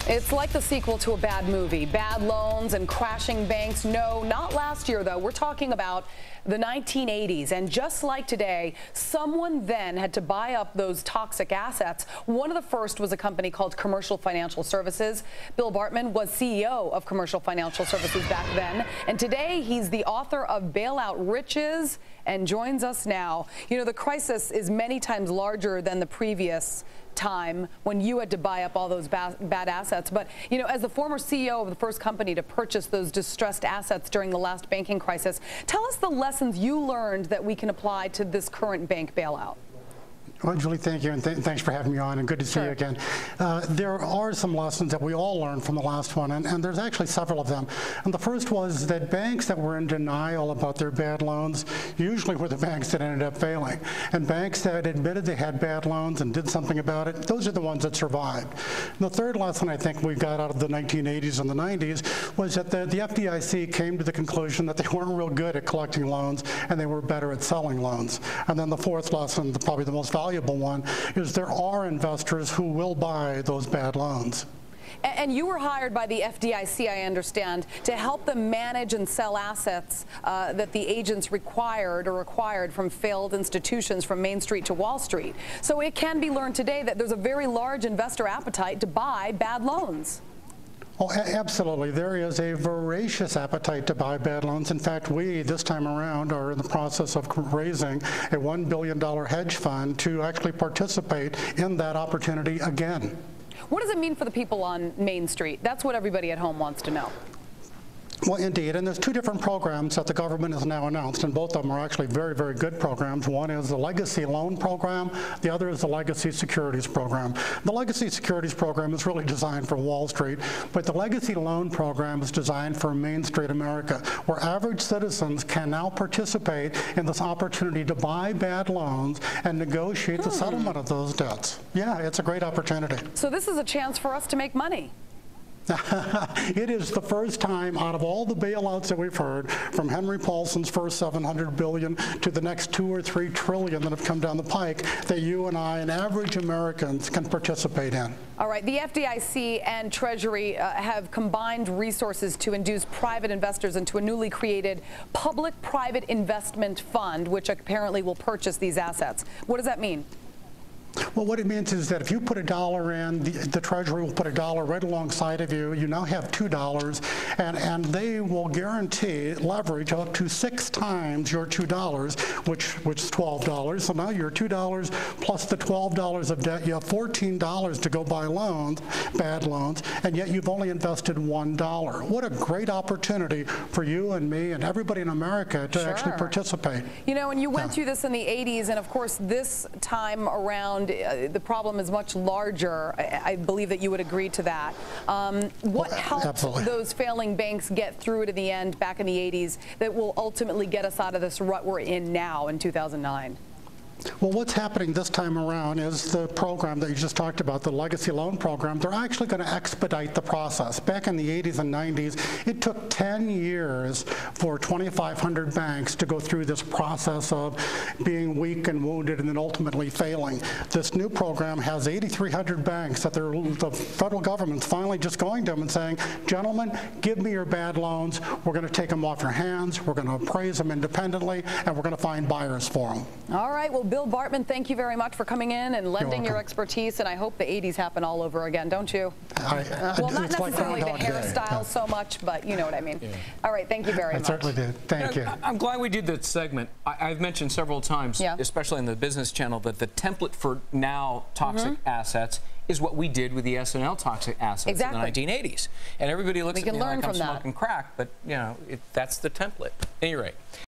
It's like the sequel to a bad movie. Bad loans and crashing banks. No, not last year, though. We're talking about the 1980s. And just like today, someone then had to buy up those toxic assets. One of the first was a company called Commercial Financial Services. Bill Bartmann was CEO of Commercial Financial Services back then. And today, he's the author of Bailout Riches and joins us now. You know, the crisis is many times larger than the previous time when you had to buy up all those bad assets. But, you know, as the former CEO of the first company to purchase those distressed assets during the last banking crisis, tell us the lessons you learned that we can apply to this current bank bailout. Well, Julie, thank you, and thanks for having me on, and good to see you again. There are some lessons that we all learned from the last one, and there's actually several of them. And the first was that banks that were in denial about their bad loans usually were the banks that ended up failing. And banks that admitted they had bad loans and did something about it, those are the ones that survived. And the third lesson I think we got out of the 1980s and the 90s was that the FDIC came to the conclusion that they weren't real good at collecting loans, and they were better at selling loans. And then the fourth lesson, probably the most valuable one, is there are investors who will buy those bad loans. And you were hired by the FDIC, I understand, to help them manage and sell assets that the agents required from failed institutions from Main Street to Wall Street. So it can be learned today that there's a very large investor appetite to buy bad loans. Oh, absolutely. There is a voracious appetite to buy bad loans. In fact, we, this time around, are in the process of raising a $1 billion hedge fund to actually participate in that opportunity again. What does it mean for the people on Main Street? That's what everybody at home wants to know. Well, indeed, and there's two different programs that the government has now announced, and both of them are actually very, very good programs. One is the Legacy Loan Program. The other is the Legacy Securities Program. The Legacy Securities Program is really designed for Wall Street, but the Legacy Loan Program is designed for Main Street America, where average citizens can now participate in this opportunity to buy bad loans and negotiate the settlement of those debts. Yeah, it's a great opportunity. So this is a chance for us to make money. It is the first time out of all the bailouts that we've heard, from Henry Paulson's first $700 billion to the next $2 or $3 trillion that have come down the pike, that you and I and average Americans can participate in. All right, the FDIC and Treasury have combined resources to induce private investors into a newly created public-private investment fund, which apparently will purchase these assets. What does that mean? Well, what it means is that if you put $1 in, the Treasury will put $1 right alongside of you. You now have $2, and they will guarantee leverage up to 6 times your $2, which is $12. So now your $2 plus the $12 of debt, you have $14 to go buy loans, bad loans, and yet you've only invested $1. What a great opportunity for you and me and everybody in America to actually participate. You know, and you went through this in the 80s, and of course this time around the problem is much larger. I believe that you would agree to that. What helped those failing banks get through to the end back in the 80s that will ultimately get us out of this rut we're in now in 2009? Well, what's happening this time around is the program that you just talked about, the Legacy Loan Program. They're actually going to expedite the process. Back in the 80s and 90s, it took 10 years for 2,500 banks to go through this process of being weak and wounded and then ultimately failing. This new program has 8,300 banks that the federal government's finally just going to them and saying, gentlemen, give me your bad loans. We're going to take them off your hands. We're going to appraise them independently, and we're going to find buyers for them. All right. Well, Bill Bartmann, thank you very much for coming in and lending your expertise, and I hope the 80s happen all over again, don't you? Well, not necessarily the hairstyle so much, but you know what I mean. Yeah. All right, thank you very much. I certainly did. Thank you. I'm glad we did that segment. I've mentioned several times, especially in the business channel, that the template for now toxic assets is what we did with the S&L toxic assets in the 1980s. And everybody looks at me like I'm smoking crack, but you know, that's the template. At any rate.